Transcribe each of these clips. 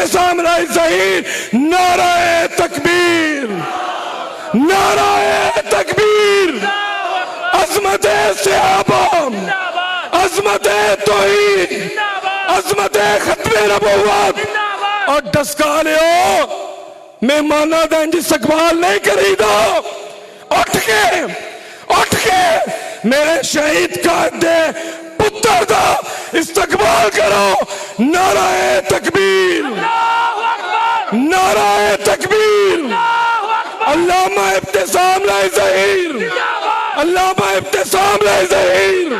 ابتسام رائے ظہیر، نعرہ تکبیر، نعرہ تکبیر، عظمت صحابہ، عظمت توحید، عظمت ختم نبوت۔ اور ڈسکا لیو مہمانہ دا انج استقبال نہیں کری دو، اٹھ کے میرے شہید قائد دے پتر دا استقبال کرو۔ نعرہ تکبیر، نعرہ تکبیر، علامہ ابتسام رائے ظہیر، علامہ ابتسام رائے ظہیر۔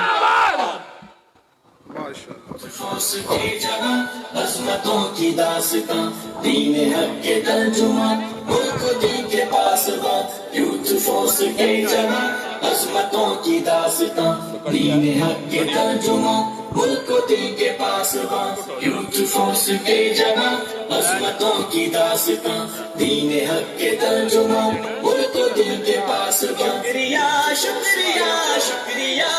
کی جگہ عظمتوں کی داستان، دین حق کے ترجمہ، ملک دین کے پاسبان، یوتھ فورس کی جگہ عظمتوں کی داستان، دین حق کے ترجمہ، ملک دین کے پاسبان، یوتھ فورس کی جگہ عظمتوں کی داستان، دین حق کے ترجمہ، ملک دین کے پاسبان۔ شکریہ شکریہ شکریہ،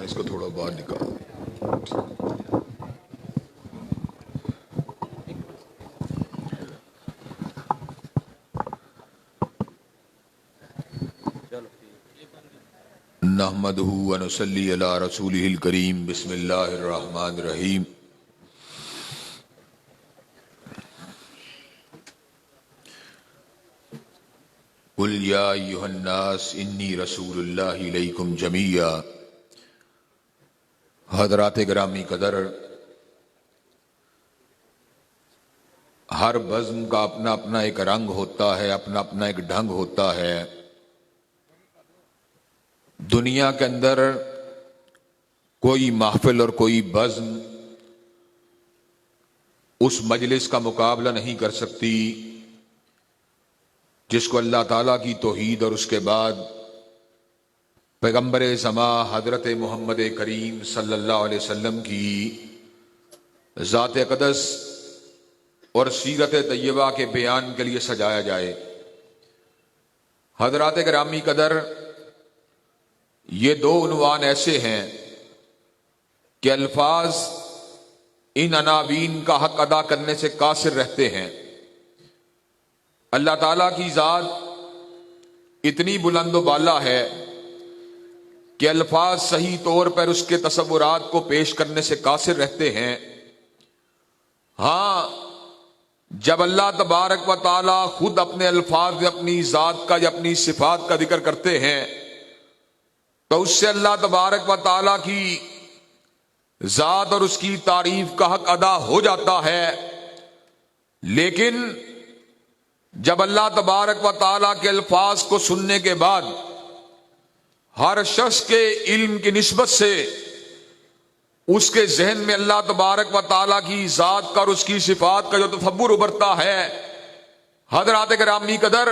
اس کو تھوڑا باہر نکالو۔ نحمدہ ونصلی علی رسولہ الکریم، بسم اللہ الرحمن الرحیم۔ قل یا ایھا الناس انی رسول اللہ الیکم جمیعا۔ حضرات گرامی قدر، ہر بزم کا اپنا اپنا ایک رنگ ہوتا ہے، اپنا اپنا ایک ڈھنگ ہوتا ہے۔ دنیا کے اندر کوئی محفل اور کوئی بزم اس مجلس کا مقابلہ نہیں کر سکتی جس کو اللہ تعالیٰ کی توحید اور اس کے بعد پیغمبر زمان حضرت محمد کریم صلی اللہ علیہ وسلم کی ذات اقدس اور سیرت طیبہ کے بیان کے لیے سجایا جائے۔ حضرات گرامی قدر، یہ دو عنوان ایسے ہیں کہ الفاظ ان عناوین کا حق ادا کرنے سے قاصر رہتے ہیں۔ اللہ تعالیٰ کی ذات اتنی بلند و بالا ہے کہ الفاظ صحیح طور پر اس کے تصورات کو پیش کرنے سے قاصر رہتے ہیں۔ ہاں، جب اللہ تبارک و تعالی خود اپنے الفاظ میں اپنی ذات کا یا اپنی صفات کا ذکر کرتے ہیں تو اس سے اللہ تبارک و تعالی کی ذات اور اس کی تعریف کا حق ادا ہو جاتا ہے۔ لیکن جب اللہ تبارک و تعالی کے الفاظ کو سننے کے بعد ہر شخص کے علم کی نسبت سے اس کے ذہن میں اللہ تبارک و تعالیٰ کی ذات کا اور اس کی صفات کا جو تصور ابھرتا ہے، حضرات گرامی قدر،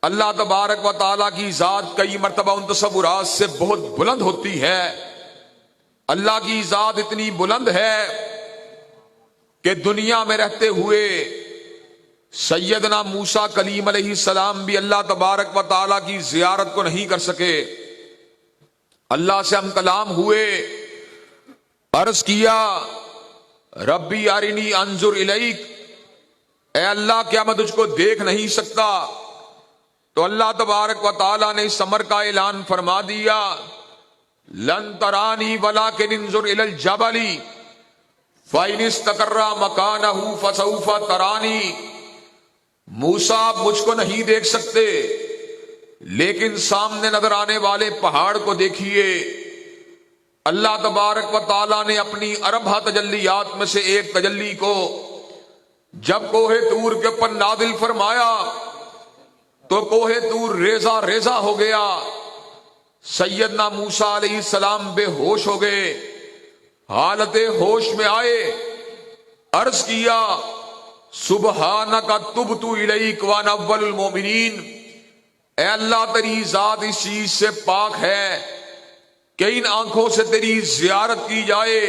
اللہ تبارک و تعالیٰ کی ذات کئی مرتبہ ان تصورات سے بہت بلند ہوتی ہے۔ اللہ کی ذات اتنی بلند ہے کہ دنیا میں رہتے ہوئے سیدنا موسیٰ کلیم علیہ السلام بھی اللہ تبارک و تعالیٰ کی زیارت کو نہیں کر سکے۔ اللہ سے ہم کلام ہوئے، عرض کیا ربی ارنی انظر الیک، اے اللہ کیا میں تجھ کو دیکھ نہیں سکتا؟ تو اللہ تبارک و تعالیٰ نے اس امر کا اعلان فرما دیا، لن ترانی ولکن انظر الی الجبل فإن استقر مکانہ فسوف ترانی۔ موسیٰ آپ مجھ کو نہیں دیکھ سکتے، لیکن سامنے نظر آنے والے پہاڑ کو دیکھیے۔ اللہ تبارک و تعالیٰ نے اپنی اربع تجلیات میں سے ایک تجلی کو جب کوہ طور کے اوپر نازل فرمایا تو کوہ طور ریزہ ریزہ ہو گیا۔ سیدنا موسیٰ علیہ السلام بے ہوش ہو گئے، حالت ہوش میں آئے، عرض کیا سبحانک تبت الیک وانا اول المؤمنین، اے اللہ تیری ذات اس چیز سے پاک ہے کہ ان آنکھوں سے تیری زیارت کی جائے۔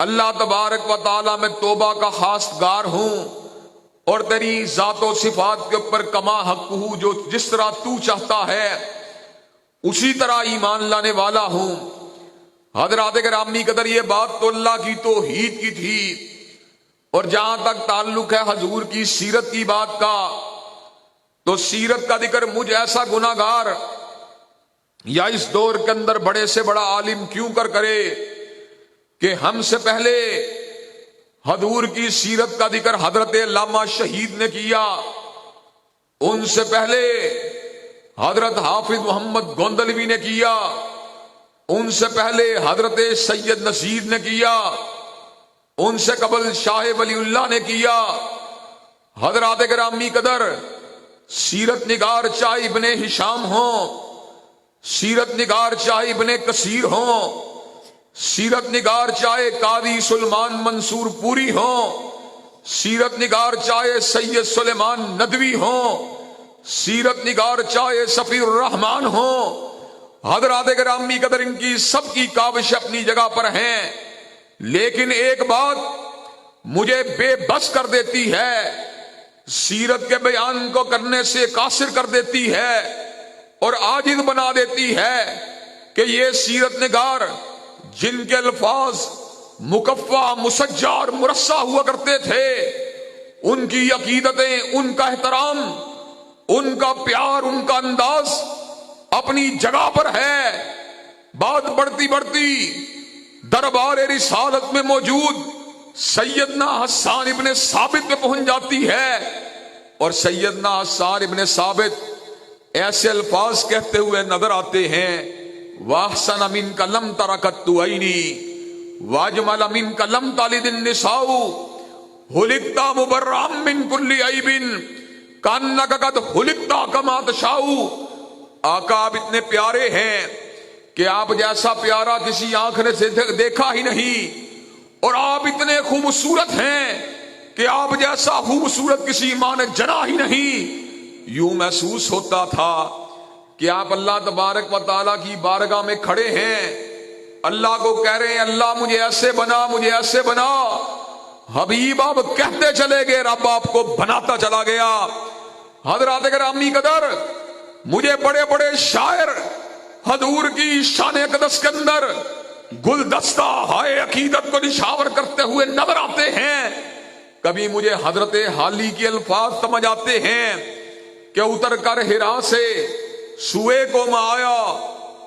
اللہ تبارک و تعالی میں توبہ کا خواستگار ہوں اور تیری ذات و صفات کے اوپر کما حق ہوں، جو جس طرح تو چاہتا ہے اسی طرح ایمان لانے والا ہوں۔ حضرات گرامی قدر، یہ بات تو اللہ کی توحید کی تھی، اور جہاں تک تعلق ہے حضور کی سیرت کی بات کا، تو سیرت کا ذکر مجھ ایسا گناہگار یا اس دور کے اندر بڑے سے بڑا عالم کیوں کرے کہ ہم سے پہلے حضور کی سیرت کا ذکر حضرت علامہ شہید نے کیا، ان سے پہلے حضرت حافظ محمد گوندلوی نے کیا، ان سے پہلے حضرت سید نصیر نے کیا، ان سے قبل شاہ ولی اللہ نے کیا۔ حضرات گرامی قدر، سیرت نگار چاہے ابن ہشام ہوں، سیرت نگار چاہے ابن کثیر ہوں، سیرت نگار چاہے قاضی سلمان منصور پوری ہوں، سیرت نگار چاہے سید سلیمان ندوی ہوں، سیرت نگار چاہے صفی الرحمان ہوں، حضرات گرامی قدر ان کی سب کی کاوش اپنی جگہ پر ہیں، لیکن ایک بات مجھے بے بس کر دیتی ہے، سیرت کے بیان کو کرنے سے قاصر کر دیتی ہے اور عاجز بنا دیتی ہے کہ یہ سیرت نگار جن کے الفاظ مکفہ مسجع اور مرصع ہوا کرتے تھے، ان کی عقیدتیں، ان کا احترام، ان کا پیار، ان کا انداز اپنی جگہ پر ہے، بات بڑھتی بڑھتی دربار رسالت میں موجود سیدنا حسان ابن ثابت پہ پہنچ جاتی ہے، اور سیدنا حسان ابن ثابت ایسے الفاظ کہتے ہوئے نظر آتے ہیں، وَأَحْسَنَ مِنْكَ لَمْ تَرَكَتْ عَيْنِي وَأَجْمَلَ مِنْكَ لَمْ تَلِدِ النِّسَاءُ خُلِقْتَ مُبَرَّأً مِنْ كُلِّ عَيْبٍ كَأَنَّكَ قَدْ خُلِقْتَ كَمَا تَشَاءُ۔ آقا آپ اتنے پیارے ہیں کہ آپ جیسا پیارا کسی آنکھ نے دیکھا ہی نہیں، اور آپ اتنے خوبصورت ہیں کہ آپ جیسا خوبصورت کسی ماں نے جنا ہی نہیں۔ یوں محسوس ہوتا تھا کہ آپ اللہ تبارک و تعالیٰ کی بارگاہ میں کھڑے ہیں، اللہ کو کہہ رہے ہیں اللہ مجھے ایسے بنا، مجھے ایسے بنا۔ حبیب آپ کہتے چلے گئے، رب آپ کو بناتا چلا گیا۔ حضرات گرامی قدر، مجھے بڑے بڑے شاعر حضور کی شان اقدس کے اندر گلدستہ ہائے عقیدت کو نشاور کرتے ہوئے نظر آتے ہیں، کبھی مجھے حضرت حالی کے الفاظ سمجھ آتے ہیں کہ اتر کر ہرا سے سوئے کو میں آیا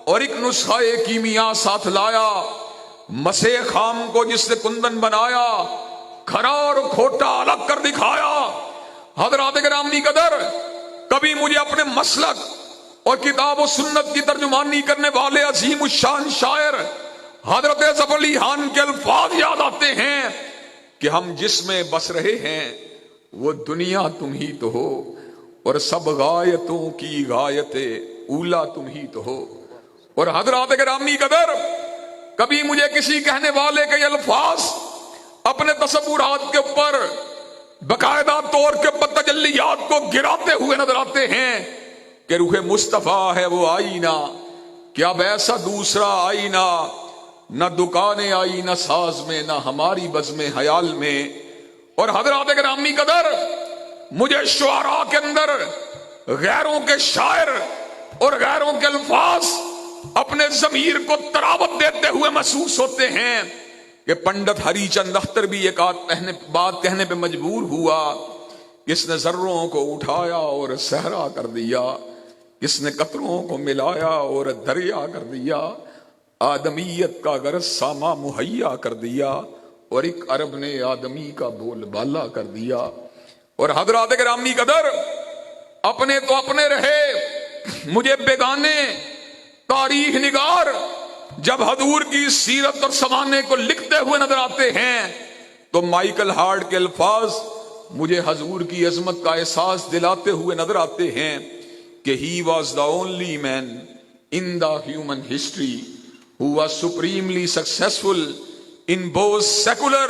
اور ایک نسخہ کیمیا ساتھ لایا، مسے خام کو جس نے کندن بنایا، کھرا اور کھوٹا الگ کر دکھایا۔ حضرات گرامی قدر، کبھی مجھے اپنے مسلک اور کتاب و سنت کی ترجمانی کرنے والے عظیم الشان شاعر حضرت ظفر علی خان کے الفاظ یاد آتے ہیں کہ ہم جس میں بس رہے ہیں وہ دنیا تم ہی تو ہو، اور سب غایتوں کی غایت اولا تم ہی تو ہو۔ اور حضرات گرامی قدر، کبھی مجھے کسی کہنے والے کے الفاظ اپنے تصورات کے اوپر باقاعدہ طور کے اوپر تجلیات کو گراتے ہوئے نظر آتے ہیں کہ روح مصطفیٰ ہے وہ آئینہ، کہ اب ایسا دوسرا آئینہ نہ دکانیں آئی نہ ساز میں، نہ ہماری بزم خیال میں۔ اور حضرات گرامی قدر، مجھے شعراء کے اندر غیروں کے شاعر اور غیروں کے الفاظ اپنے ضمیر کو تراوت دیتے ہوئے محسوس ہوتے ہیں کہ پنڈت ہری چند اختر بھی ایک بات کہنے پہ مجبور ہوا، کس نے ذروں کو اٹھایا اور صحرا کر دیا، کس نے قطروں کو ملایا اور دریا کر دیا، آدمیت کا غرض ساما مہیا کر دیا، اور ایک عرب نے آدمی کا بول بالا کر دیا۔ اور حضرات گرامی قدر، اپنے تو اپنے رہے، مجھے بیگانے تاریخ نگار جب حضور کی سیرت اور سمانے کو لکھتے ہوئے نظر آتے ہیں تو مائیکل ہارٹ کے الفاظ مجھے حضور کی عظمت کا احساس دلاتے ہوئے نظر آتے ہیں کہ he was the only man in the human history who was supremely successful in both secular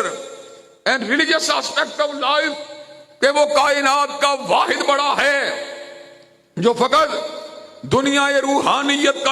and religious aspect of life، کہ وہ کائنات کا واحد بڑا ہے جو فقط دنیا روحانیت کا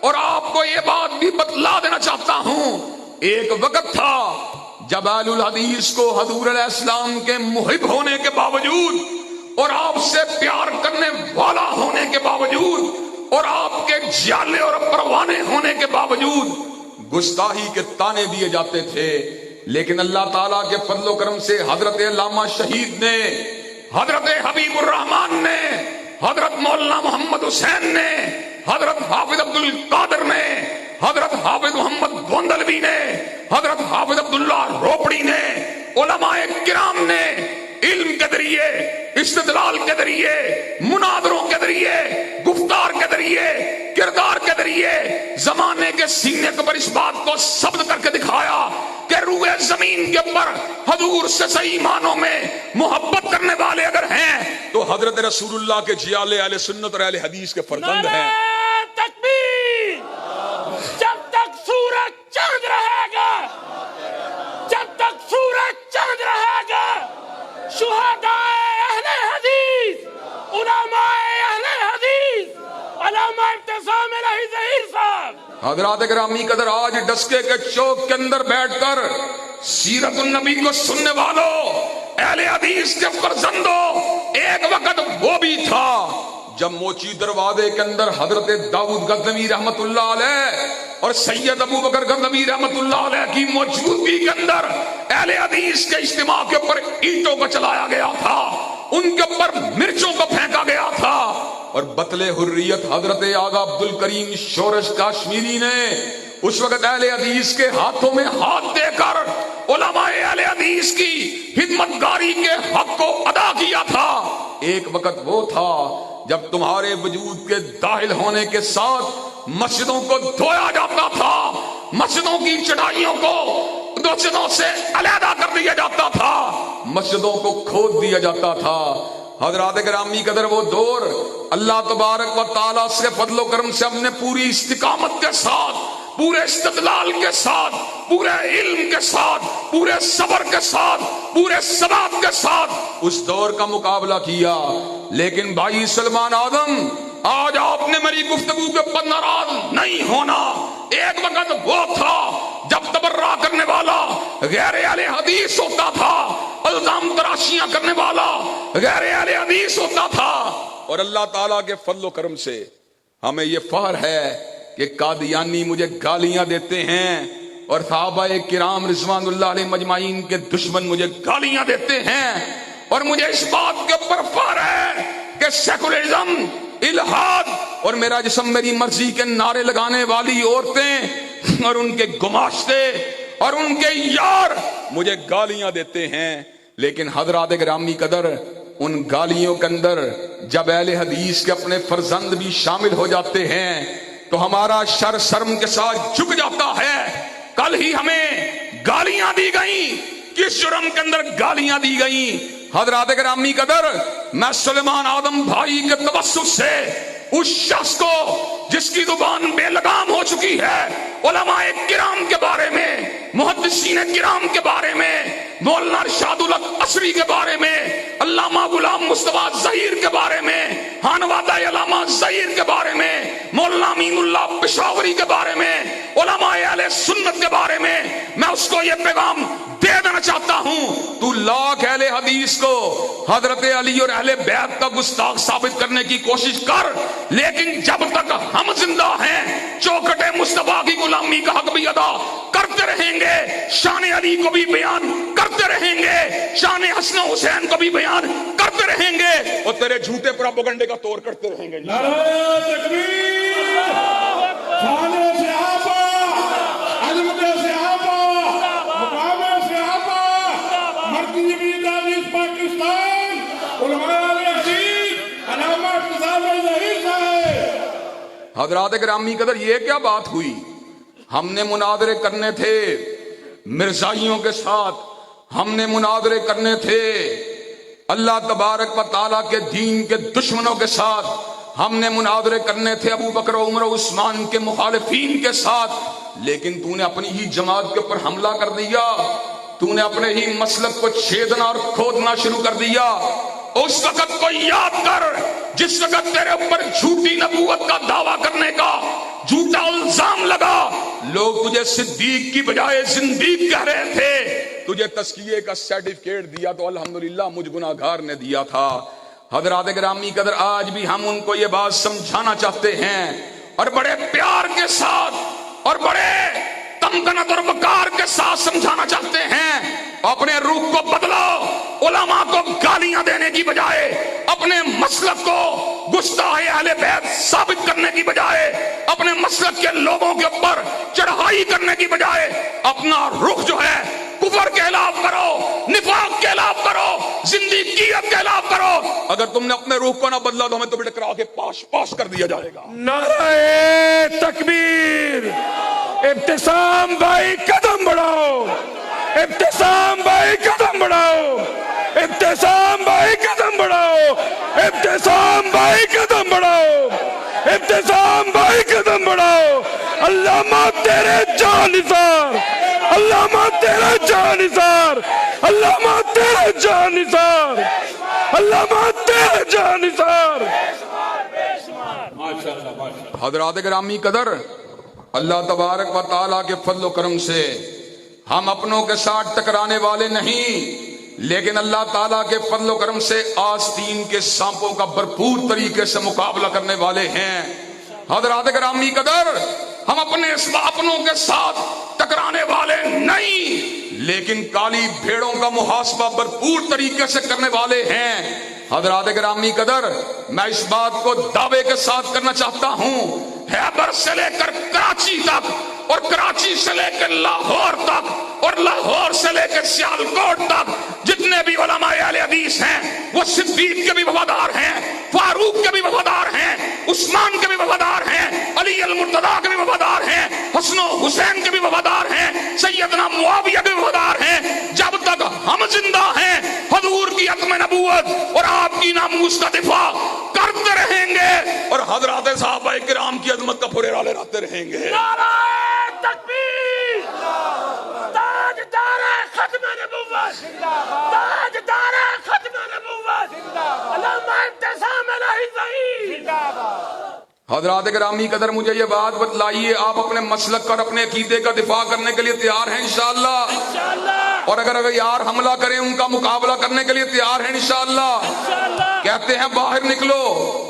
اور آپ کو یہ بات بھی بتلا دینا چاہتا ہوں، ایک وقت تھا جب اہل الحدیث کو حضور علیہ السلام کے محب ہونے کے باوجود اور آپ سے پیار کرنے والا ہونے کے باوجود اور آپ کے جالے اور پروانے ہونے کے باوجود گستاخی کے تانے دیے جاتے تھے، لیکن اللہ تعالیٰ کے فضل و کرم سے حضرت علامہ شہید نے، حضرت حبیب الرحمان نے، حضرت مولانا محمد حسین نے، حضرت حافظ عبد القادر نے، حضرت حافظ محمد گوندلوی نے، حضرت حافظ عبداللہ روپڑی نے، علماء کرام نے علم کے ذریعے، استدلال کے ذریعے، مناظروں کے ذریعے، گفتار کے ذریعے، کردار کے ذریعے زمانے کے سینے پر اس بات کو ثبت کر کے دکھایا کہ روئے زمین کے اوپر حضور سے صحیح معنوں میں محبت کرنے والے اگر ہیں تو حضرت رسول اللہ کے جیالے اہل سنت اور اہل حدیث کے فرزند ہیں۔ نعرہ تکبیر! جب تک سورج چاند رہے گا، جب تک سورج چاند رہے گا، شہداء اہل حدیث، علماء اہل حدیث، علامہ ابتسام الہی ظہیر صاحب، حضرات گرامی قدر، آج ڈسکے کے چوک کے اندر بیٹھ کر سیرت النبی کو سننے والوں، اہل حدیث کے فرزندوں، ایک وقت وہ بھی تھا جب موچی دروازے کے اندر حضرت داؤد غزنوی رحمت اللہ علیہ اور سید ابو بکر غزنوی رحمت اللہ علیہ کی موجودگی کے اندر اہل حدیث کے اجتماع کے اوپر اینٹوں کو چلایا گیا تھا، ان کے اوپر مرچوں کو پھینکا گیا تھا، اور بطل حریت حضرت آغا عبد الکریم شورش کاشمیری نے اس وقت اہل حدیث کے ہاتھوں میں ہاتھ دے کر علماء اہل حدیث کی خدمت گاری کے حق کو ادا کیا تھا۔ ایک وقت وہ تھا جب تمہارے وجود کے داخل ہونے کے ساتھ مسجدوں کو دھویا جاتا تھا، مسجدوں کی چٹائیوں کو مسجدوں سے علیحدہ کر دیا جاتا تھا، مسجدوں کو کھود دیا جاتا تھا۔ حضرات گرامی قدر، وہ دور اللہ تبارک و تعالیٰ سے فضل و کرم سے ہم نے پوری استقامت کے ساتھ، پورے استدلال کے ساتھ، پورے علم کے ساتھ، پورے صبر کے ساتھ، پورے ثبات کے ساتھ اس دور کا مقابلہ کیا۔ لیکن بھائی سلمان اعظم، آج آپ نے میری گفتگو کے پر ناراض نہیں ہونا۔ ایک وقت وہ تھا جب تبرہ کرنے والا غیر اہل حدیث ہوتا تھا، الزام تراشیاں کرنے والا غیر اہل حدیث ہوتا تھا، اور اللہ تعالیٰ کے فضل و کرم سے ہمیں یہ فخر ہے کہ قادیانی مجھے گالیاں دیتے ہیں اور صحابہ کرام رضوان اللہ علیہ مجمعین کے دشمن مجھے گالیاں دیتے ہیں، اور مجھے اس بات کے اوپر فخر ہے کہ سیکولرزم، الہاد اور میرا جسم میری مرضی کے نعرے لگانے والی عورتیں اور ان کے گماشتے اور ان کے یار مجھے گالیاں دیتے ہیں، لیکن حضرات گرامی قدر، ان گالیوں کے اندر جب اہل حدیث کے اپنے فرزند بھی شامل ہو جاتے ہیں تو ہمارا شر شرم کے ساتھ جھک جاتا ہے۔ کل ہی ہمیں گالیاں دی گئیں، کس جرم کے اندر گالیاں دی گئیں؟ حضرات گرامی قدر، میں سلیمان اعظم بھائی کے توسط سے اس شخص کو جس کی زبان بے لگام ہو چکی ہے، علماء کرام کے بارے میں، محدثین کرام کے بارے میں، مولانا ارشاد الحق عصری کے بارے میں، علامہ غلام مصطفیٰ ظہیر کے بارے میں، خانوادہ علامہ ظہیر کے بارے میں، مولانا امین اللہ پشاوری کے بارے میں، علماء اہل سنت کے بارے میں میں اس کو یہ پیغام دے دینا چاہتا ہوں، تو لاکھ اہل حدیث کو حضرت علی اور اہل بیت کا گستاخ ثابت کرنے کی کوشش کر، لیکن جب تک ہم زندہ ہیں چوکھٹ مصطفیٰ کی غلامی کا حق بھی ادا کرتے رہیں گے، شان علی کو بھی بیان کرتے رہیں گے، شان حسن حسین کو بھی بیان کرتے رہیں گے، اور تیرے جھوٹے پراپیگنڈے کا توڑ کرتے رہیں گے۔ نعرہ تکبیر، شان صحابہ، عظمت صحابہ، مقام صحابہ، مرکزی تعلیم پاکستان، علماء حدیث، علامہ ابتسام الہی ظہیر صاحب۔ حضرات گرامی قدر، یہ کیا بات ہوئی؟ ہم نے مناظرے کرنے تھے مرزائیوں کے ساتھ، ہم نے مناظرے کرنے تھے اللہ تبارک و تعالیٰ کے دین کے دشمنوں کے ساتھ، ہم نے مناظرے کرنے تھے ابو بکر عمر و عثمان کے مخالفین کے ساتھ، لیکن تو نے اپنی ہی جماعت کے اوپر حملہ کر دیا، تو نے اپنے ہی مسلک کو چھیدنا اور کھودنا شروع کر دیا۔ اس وقت کو یاد کر جس وقت تیرے اوپر جھوٹی نبوت کا دعویٰ کرنے کا جھوٹا الزام لگا، لوگ تجھے صدیق کی بجائے زندیق کہہ رہے تھے، تجھے تزکیے کا سرٹیفکیٹ دیا تو الحمدللہ مجھ گناہگار نے دیا تھا۔ حضرات گرامی قدر، آج بھی ہم ان کو یہ بات سمجھانا چاہتے ہیں اور بڑے پیار کے ساتھ اور بڑے تمکنت اور وقار کے ساتھ سمجھانا چاہتے ہیں، اپنے روح کو بدلو۔ علماء کو گالیاں دینے کی بجائے، اپنے مسلک کو گستاخ اہل بیت ثابت کرنے کی بجائے، اپنے مسلک کے لوگوں کے اوپر چڑھائی کرنے کی بجائے، اپنا رخ جو ہے کفر کے خلاف کرو، نفاق کے خلاف کرو، زندگیت کے خلاف کرو۔ اگر تم نے اپنے روح کو نہ بدلا تو ہمیں تو ٹکرا کے پاش پاش کر دیا جائے گا۔ نعرہ تکبیر! ابتسام بھائی قدم بڑھاؤ، ابتسام بھائی قدم بڑھاؤ، ابتسام بھائی قدم بڑھاؤ، ابتسام بھائی قدم بڑھاؤ، ابتسام بھائی قدم بڑھاؤ۔ علامہ تیرے جانثار، علامہ تیرے جانثار، علامہ تیرے جانثار، علامہ تیرے جانثار۔ حضرات گرامی قدر، اللہ تبارک و تعالیٰ کے فضل و کرم سے ہم اپنوں کے ساتھ ٹکرانے والے نہیں، لیکن اللہ تعالیٰ کے فضل و کرم سے آستین کے سانپوں کا بھرپور طریقے سے مقابلہ کرنے والے ہیں۔ حضرات گرامی قدر، ہم اپنوں کے ساتھ ٹکرانے والے نہیں، لیکن کالی بھیڑوں کا محاسبہ بھرپور طریقے سے کرنے والے ہیں۔ حضرات گرامی قدر، میں اس بات کو دعوے کے ساتھ کرنا چاہتا ہوں، خیبر سے لے کر کراچی تک، اور کراچی سے لے کر لاہور تک، اور لاہور سے لے کر سیالکوٹ تک جتنے بھی علماء اہل حدیث ہیں وہ صدیق کے بھی وفادار ہیں، فاروق کے بھی وفادار ہیں، عثمان کے بھی وفادار ہیں، علی المرتضیٰ کے بھی وفادار ہیں، حسن و حسین کے بھی وفادار ہیں، سیدنا معاویہ کے بھی وفادار ہیں۔ جب تک ہم زندہ ہیں حضور کی ختم نبوت اور آپ کی ناموس کا دفاع کرتے رہیں گے اور حضرات صحابہ کرام کی عظمت کا پھریرا لہراتے رہیں گے۔ نعرہ تکبیر! تاجدار ختم نبوت، تاجدار ختم نبوت، علامہ ابتسام الہی ظہیر۔ حضرات گرامی قدر، مجھے یہ بات بتلائیے، آپ اپنے مسلک اور اپنے عقیدے کا دفاع کرنے کے لیے تیار ہیں انشاءاللہ؟ اور اگر یار حملہ کریں ان کا مقابلہ کرنے کے لیے تیار ہیں انشاءاللہ؟ کہتے ہیں باہر نکلو،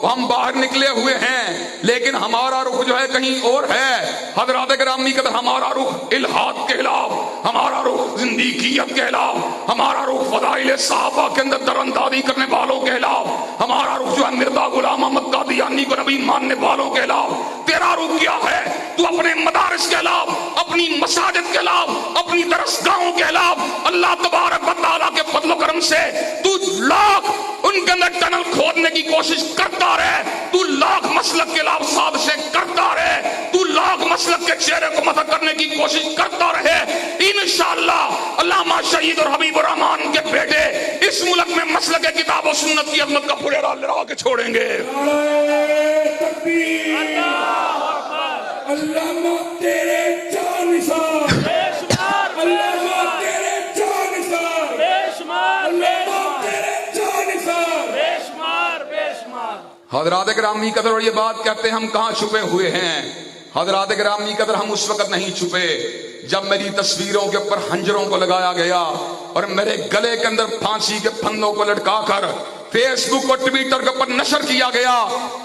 ہم باہر نکلے ہوئے ہیں، لیکن ہمارا رخ جو ہے کہیں اور ہے۔ حضرات گرامی قدر، ہمارا رخ الحاد کے خلاف، ہمارا رخ زندگیت کے خلاف، ہمارا رخ فضائل صحابہ کے اندر در اندازی کرنے والوں کے خلاف، ہمارا رخ جو ہے مرزا غلام احمد قادیانی کو نبی ماننے والوں کے خلاف۔ تیرا رخ کیا ہے؟ تو اپنے مدارس کے خلاف، اپنی مساجد کے خلاف، اپنی درسگاہوں کے خلاف اللہ تبارک و تعالیٰ کے فضل و کرم سے تو لاکھ ان کے اندر ٹنل کھودنے کی کوشش کرتا رہے، تو لاکھ مسلک کے خلاف سازشیں کرتا رہے، تو لاکھ مسلک کے چہرے کو مسخ کرنے کی کوشش کرتا رہے، انشاءاللہ علامہ شہید اور حبیب الرحمان کے بیٹے اس ملک میں مسلک کتاب و سنت کی عظمت کا پھریرا لہرا کے چھوڑیں گے۔ علامہ تیرے جانثار، علامہ تیرے جانثار، علامہ تیرے جانثار۔ حضرات گرامی قدر، اور یہ بات کہتے ہیں ہم کہاں چھپے ہوئے ہیں؟ حضرات گرامی قدر، ہم اس وقت نہیں چھپے جب میری تصویروں کے اوپر خنجروں کو لگایا گیا اور میرے گلے کے اندر پھانسی کے پھندوں کو لٹکا کر فیس بک اور ٹویٹر کے اوپر نشر کیا گیا۔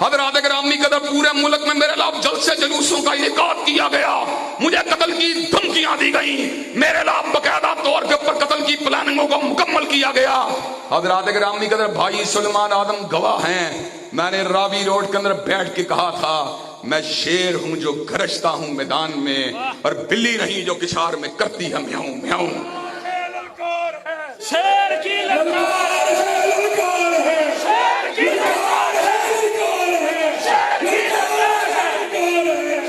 حضرات گرامی قدر، پورے ملک میں میرے خلاف جلسے جلوسوں کا انعقاد کیا گیا، مجھے قتل کی دھمکیاں دی گئیں، میرے خلاف باقاعدہ طور کے اوپر قتل کی پلاننگوں کو مکمل کیا گیا۔ حضرات گرامی قدر، بھائی سلیمان آدم گواہ ہیں، میں نے راوی روڈ کے اندر بیٹھ کے کہا تھا میں شیر ہوں جو گرجتا ہوں میدان میں، اور بلی نہیں جو کچھار میں کرتی ہے میاؤں میاؤں۔ شیر کی للکار ہے، للکار ہے، شیر کی للکار ہے، للکار ہے، شیر کی للکار ہے،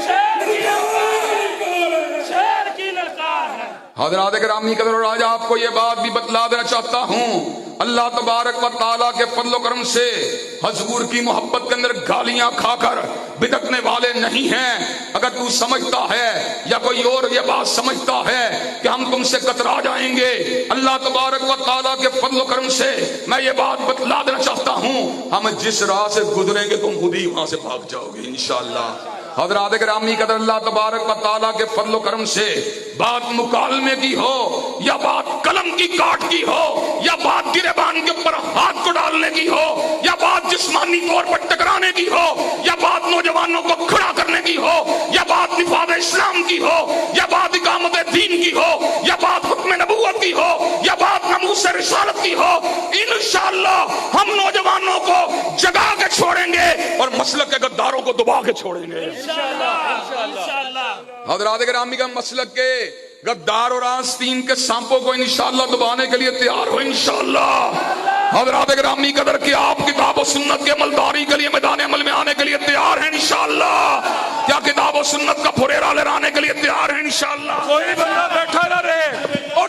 شیر کی للکار ہے، شیر کی للکار ہے۔ حضرات گرامی قدر، اور آج آپ کو یہ بات بھی بتلا دینا چاہتا ہوں، اللہ تبارک و تعالیٰ کے فضل و کرم سے حضور کی محبت کے اندر گالیاں کھا کر بدکنے والے نہیں ہیں۔ اگر تو سمجھتا ہے یا کوئی اور یہ بات سمجھتا ہے کہ ہم تم سے کترا جائیں گے، اللہ تبارک و تعالیٰ کے فضل و کرم سے میں یہ بات بتلا دینا چاہتا ہوں، ہم جس راہ سے گزریں گے تم خود ہی وہاں سے بھاگ جاؤ گے انشاءاللہ۔ حضرات گرامی قدر اللہ تبارک و تعالیٰ کے فضل و کرم سے بات مکالمے کی ہو یا بات قلم کی کاٹ کی ہو یا بات گریبان کے اوپر ہاتھ کو ڈالنے کی ہو یا بات جسمانی طور پر ٹکرانے کی ہو یا بات نوجوانوں کو کھڑا کرنے کی ہو یا بات نفاذ اسلام کی ہو یا بات اقامت دین کی ہو یا بات حکم نبوت کی ہو یا بات ناموس رسالت کی ہو، انشاءاللہ ہم نوجوانوں کو جگا کے چھوڑیں گے اور مسلک کے غداروں کو دبا کے چھوڑیں گے حضرات گرامی کا مسلک کے غدار اور آستین کے سانپوں کو انشاءاللہ دبانے کے لیے تیار ہو انشاءاللہ حضرات گرامی قدر کہ آپ کتاب و سنت کے عملداری کے لیے میدان عمل میں آنے کے لیے تیار ہیں انشاءاللہ، کیا کتاب و سنت کا پھریرا لہرانے کے لیے تیار ہیں انشاءاللہ؟ کوئی بندہ بیٹھا نہ رہے، اٹھ